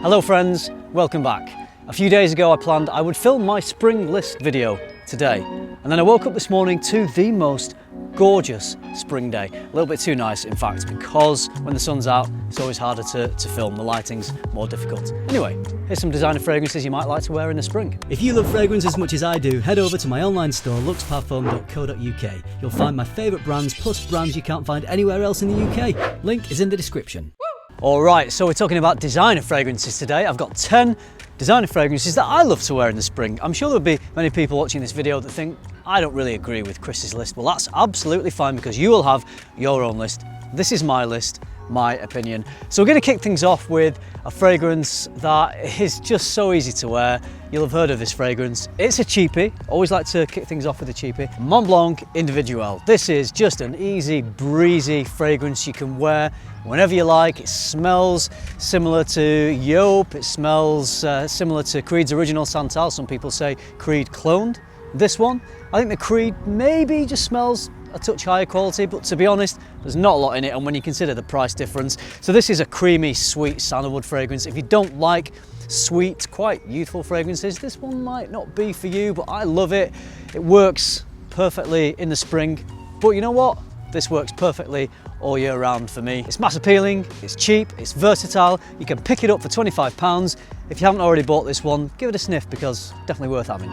Hello friends, welcome back. A few days ago I planned I would film my spring list video today, and then I woke up this morning to the most gorgeous spring day. A little bit too nice in fact, because when the sun's out it's always harder to film, the lighting's more difficult. Anyway, here's some designer fragrances you might like to wear in the spring. If you love fragrance as much as I do, head over to my online store luxparfum.co.uk. You'll find my favourite brands plus brands you can't find anywhere else in the UK. Link is in the description. Alright, so we're talking about designer fragrances today. I've got 10 designer fragrances that I love to wear in the spring. I'm sure there'll be many people watching this video that think, I don't really agree with Chris's list. Well, that's absolutely fine because you will have your own list. This is my list, my opinion. So we're going to kick things off with a fragrance that is just so easy to wear. You'll have heard of this fragrance. It's a cheapie. Always like to kick things off with a cheapie. Mont Blanc Individuel. This is just an easy, breezy fragrance you can wear whenever you like. It smells similar to Jour. It smells similar to Creed's original Santal. Some people say Creed cloned this one. I think the Creed maybe just smells a touch higher quality, but to be honest, there's not a lot in it, and when you consider the price difference. So this is a creamy, sweet sandalwood fragrance. If you don't like sweet, quite youthful fragrances, this one might not be for you, but I love it. It works perfectly in the spring, but you know what? This works perfectly all year round for me. It's mass appealing, it's cheap, it's versatile. You can pick it up for £25. If you haven't already bought this one, give it a sniff because definitely worth having.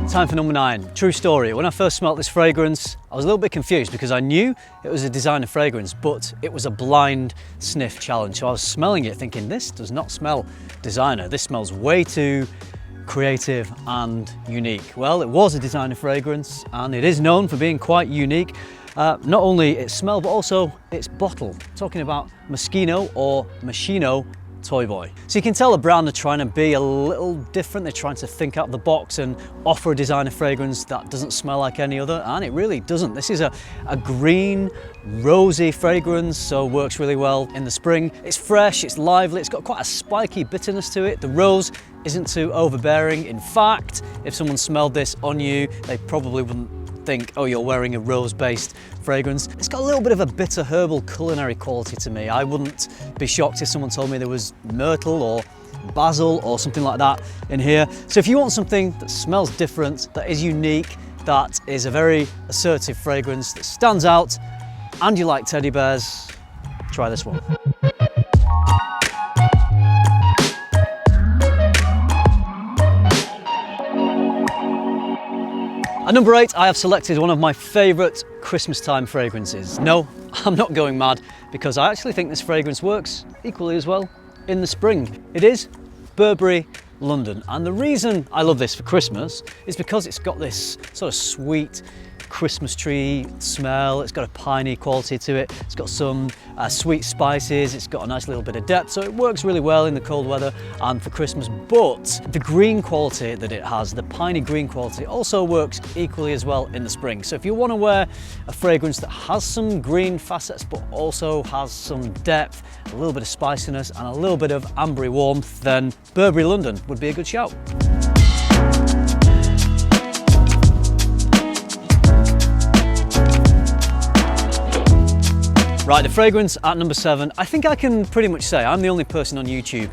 Time for number 9. True story. When I first smelled this fragrance, I was a little bit confused because I knew it was a designer fragrance, but it was a blind sniff challenge. So I was smelling it thinking, this does not smell designer. This smells way too creative and unique. Well, it was a designer fragrance and it is known for being quite unique. Not only its smell, but also its bottle. Talking about Moschino or Moschino Toy Boy. So you can tell the brand are trying to be a little different. They're trying to think out the box and offer a designer fragrance that doesn't smell like any other, and it really doesn't. This is a green, rosy fragrance, so works really well in the spring. It's fresh, it's lively, it's got quite a spiky bitterness to it. The rose isn't too overbearing. In fact, if someone smelled this on you, they probably wouldn't think, oh, you're wearing a rose-based fragrance. It's got a little bit of a bitter herbal culinary quality to me. I wouldn't be shocked if someone told me there was myrtle or basil or something like that in here. So if you want something that smells different, that is unique, that is a very assertive fragrance, that stands out, and you like teddy bears, try this one. At number 8, I have selected one of my favourite Christmas time fragrances. No, I'm not going mad because I actually think this fragrance works equally as well in the spring. It is Burberry London, and the reason I love this for Christmas is because it's got this sort of sweet Christmas tree smell. It's got a piney quality to it. It's got some sweet spices. It's got a nice little bit of depth, so it works really well in the cold weather and for Christmas. But the green quality that it has, the piney green quality, also works equally as well in the spring. So if you want to wear a fragrance that has some green facets but also has some depth, a little bit of spiciness and a little bit of ambery warmth, then Burberry London would be a good shout. Right, the fragrance at number 7, I think I can pretty much say I'm the only person on YouTube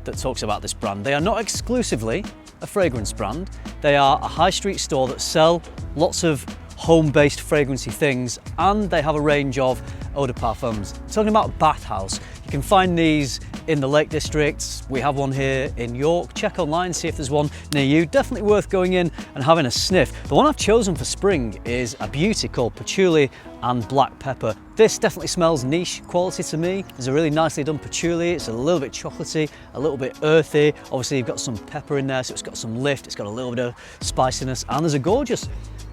that talks about this brand. They are not exclusively a fragrance brand. They are a high street store that sell lots of home-based fragrancy things, and they have a range of eau de parfums. Talking about Bathhouse, you can find these in the Lake District. We have one here in York. Check online, see if there's one near you. Definitely worth going in and having a sniff. The one I've chosen for spring is a beauty called Patchouli and Black Pepper. This definitely smells niche quality to me. There's a really nicely done patchouli. It's a little bit chocolatey, a little bit earthy. Obviously you've got some pepper in there, so it's got some lift. It's got a little bit of spiciness, and there's a gorgeous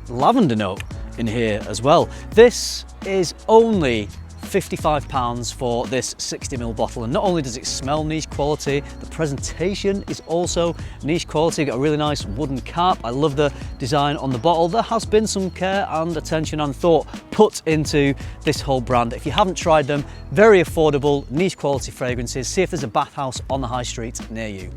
lavender note in here as well. This is only £55 for this 60ml bottle, and not only does it smell niche quality, the presentation is also niche quality. Got a really nice wooden cap. I love the design on the bottle. There has been some care and attention and thought put into this whole brand. If you haven't tried them, very affordable niche quality fragrances. See if there's a Bathhouse on the high street near you.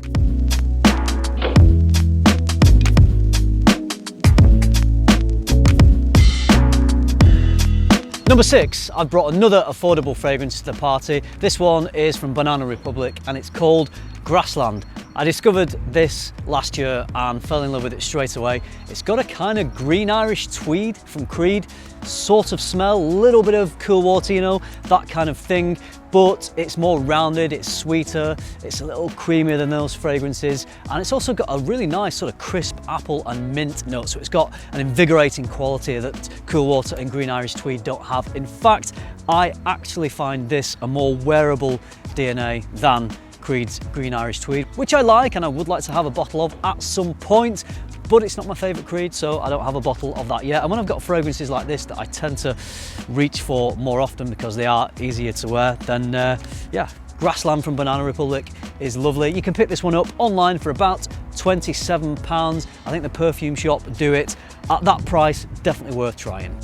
Number 6, I've brought another affordable fragrance to the party. This one is from Banana Republic and it's called Grassland. I discovered this last year and fell in love with it straight away. It's got a kind of green Irish tweed from Creed sort of smell, a little bit of cool water, you know, that kind of thing, but it's more rounded, it's sweeter, it's a little creamier than those fragrances, and it's also got a really nice sort of crisp apple and mint note, so it's got an invigorating quality that cool water and green Irish tweed don't have. In fact, I actually find this a more wearable DNA than Creed's green Irish tweed, which I like and I would like to have a bottle of at some point, but it's not my favourite Creed, so I don't have a bottle of that yet. And when I've got fragrances like this that I tend to reach for more often because they are easier to wear, then yeah, Grassland from Banana Republic is lovely. You can pick this one up online for about £27. I think the perfume shop do it at that price, definitely worth trying.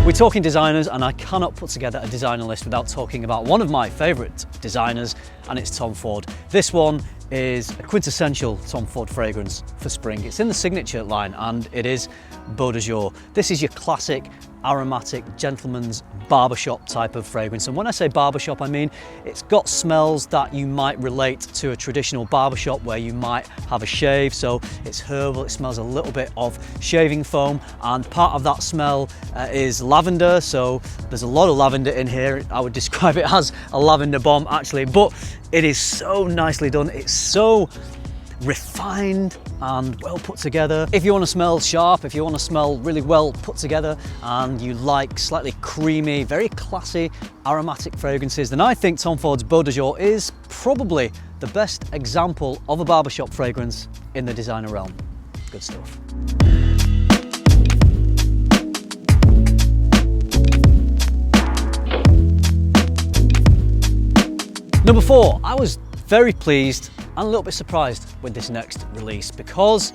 We're talking designers, and I cannot put together a designer list without talking about one of my favourite designers, and it's Tom Ford. This one is a quintessential Tom Ford fragrance for spring. It's in the signature line and it is Beau de Jour. This is your classic aromatic gentleman's barbershop type of fragrance, and when I say barbershop I mean it's got smells that you might relate to a traditional barbershop where you might have a shave, so it's herbal, it smells a little bit of shaving foam, and part of that smell is lavender, so there's a lot of lavender in here. I would describe it as a lavender bomb actually, but it is so nicely done, it's so refined and well put together. If you want to smell sharp, if you want to smell really well put together and you like slightly creamy, very classy aromatic fragrances, then I think Tom Ford's Beau de Jour is probably the best example of a barbershop fragrance in the designer realm. Good stuff. Number 4, I was very pleased and a little bit surprised with this next release because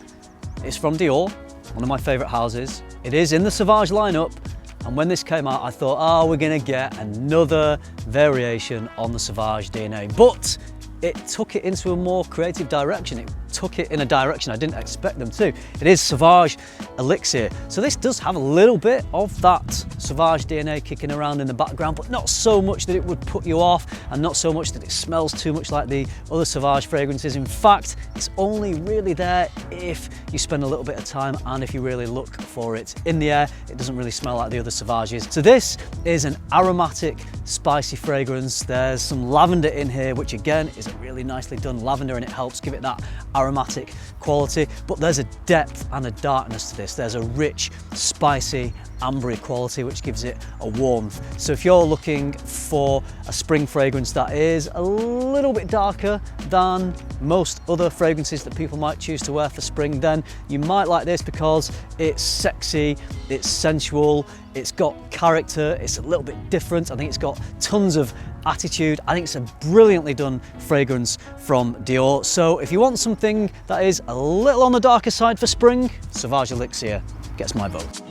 it's from Dior, one of my favourite houses. It is in the Sauvage lineup, and when this came out I thought, oh, we're gonna get another variation on the Sauvage DNA, but it took it into a more creative direction. It took it in a direction I didn't expect them to. It is Sauvage Elixir. So this does have a little bit of that Sauvage DNA kicking around in the background, but not so much that it would put you off and not so much that it smells too much like the other Sauvage fragrances. In fact, it's only really there if you spend a little bit of time and if you really look for it in the air. It doesn't really smell like the other Sauvages. So this is an aromatic, spicy fragrance. There's some lavender in here, which again is a really nicely done lavender, and it helps give it that aromatic quality, but there's a depth and a darkness to this. There's a rich, spicy, ambery quality which gives it a warmth. So if you're looking for a spring fragrance that is a little bit darker than most other fragrances that people might choose to wear for spring, then you might like this because it's sexy, it's sensual, it's got character, it's a little bit different. I think it's got tons of attitude. I think it's a brilliantly done fragrance from Dior. So if you want something that is a little on the darker side for spring, Sauvage Elixir gets my vote.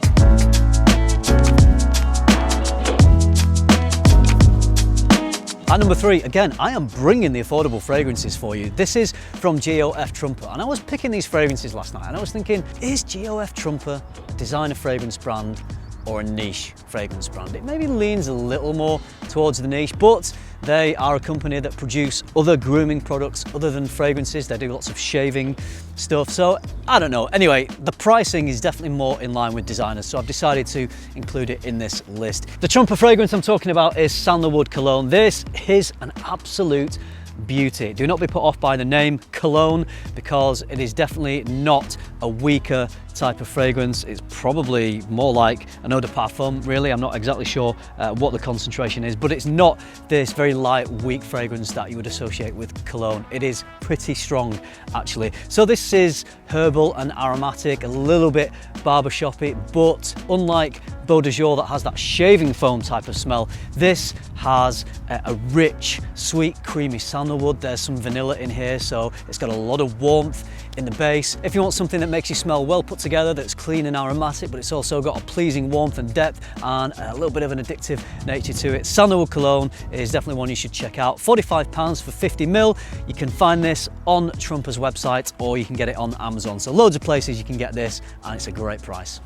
At number 3, again, I am bringing the affordable fragrances for you. This is from GOF Trumper, and I was picking these fragrances last night and I was thinking, is GOF Trumper a designer fragrance brand or a niche fragrance brand? It maybe leans a little more towards the niche, but they are a company that produce other grooming products other than fragrances. They do lots of shaving stuff, so I don't know. Anyway, the pricing is definitely more in line with designers, so I've decided to include it in this list. The Trumper fragrance I'm talking about is Sandalwood Cologne. This is an absolute beauty. Do not be put off by the name Cologne, because it is definitely not a weaker type of fragrance. It's probably more like an eau de parfum, really. I'm not exactly sure what the concentration is, but it's not this very light, weak fragrance that you would associate with Cologne. It is pretty strong, actually. So this is herbal and aromatic, a little bit barbershoppy, but unlike Beau de Jour that has that shaving foam type of smell, this has a rich, sweet, creamy sandalwood. There's some vanilla in here, so it's got a lot of warmth in the base. If you want something that makes you smell well put together that's clean and aromatic, but it's also got a pleasing warmth and depth and a little bit of an addictive nature to it. Sandalwood cologne is definitely one you should check out. £45 for 50ml. You can find this on Trumper's website or you can get it on Amazon. So loads of places you can get this and it's a great price.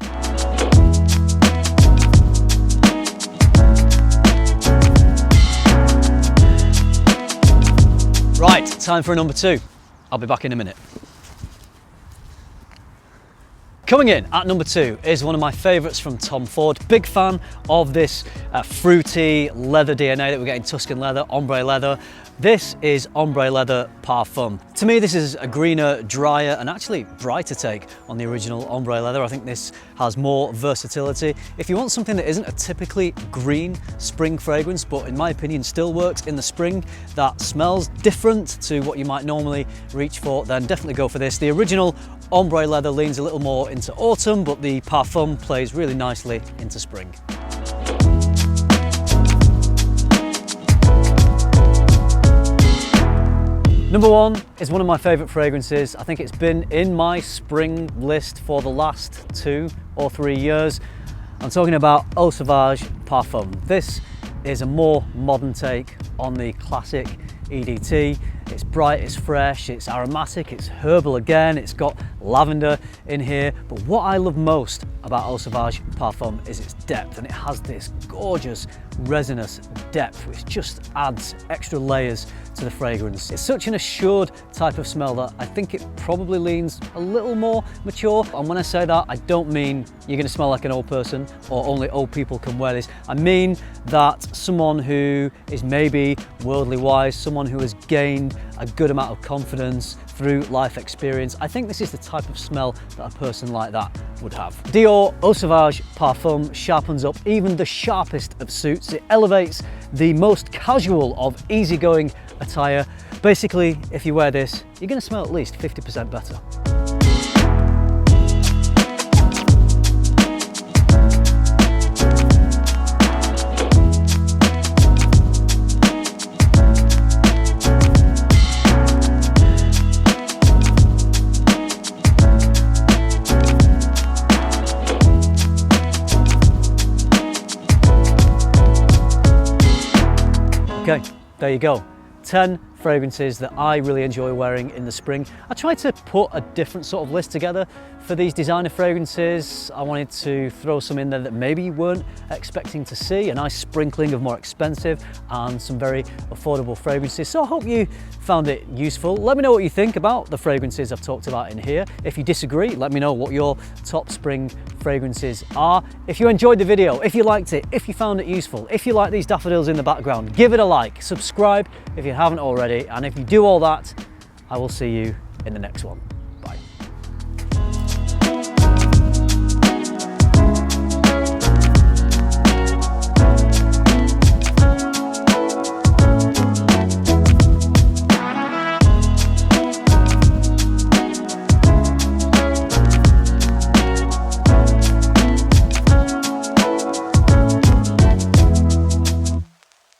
Right, time for a number two. I'll be back in a minute. Coming in at number two is one of my favourites from Tom Ford. Big fan of this fruity leather DNA that we're getting, Tuscan leather, ombre leather. This is Ombre Leather Parfum. To me, this is a greener, drier, and actually brighter take on the original Ombre Leather. I think this has more versatility. If you want something that isn't a typically green spring fragrance, but in my opinion still works in the spring, that smells different to what you might normally reach for, then definitely go for this. The original Ombre Leather leans a little more into autumn, but the Parfum plays really nicely into spring. Number one is one of my favourite fragrances. I think it's been in my spring list for the last 2 or 3 years. I'm talking about Eau Sauvage Parfum. This is a more modern take on the classic EDT. It's bright, it's fresh, it's aromatic, it's herbal again, it's got lavender in here. But what I love most about Eau Sauvage Parfum is its depth, and it has this gorgeous resinous depth which just adds extra layers to the fragrance. It's such an assured type of smell that I think it probably leans a little more mature. And when I say that, I don't mean you're going to smell like an old person or only old people can wear this. I mean that someone who is maybe worldly wise, someone who has gained a good amount of confidence through life experience. I think this is the type of smell that a person like that would have. Dior Eau Sauvage Parfum sharpens up even the sharpest of suits. It elevates the most casual of easygoing attire. Basically, if you wear this, you're going to smell at least 50% better. Okay, there you go. 10 fragrances that I really enjoy wearing in the spring. I tried to put a different sort of list together for these designer fragrances. I wanted to throw some in there that maybe you weren't expecting to see, a nice sprinkling of more expensive and some very affordable fragrances. So I hope you found it useful. Let me know what you think about the fragrances I've talked about in here. If you disagree, let me know what your top spring fragrances are. If you enjoyed the video, if you liked it, if you found it useful, if you like these daffodils in the background, give it a like, subscribe if you haven't already, and if you do all that, I will see you in the next one.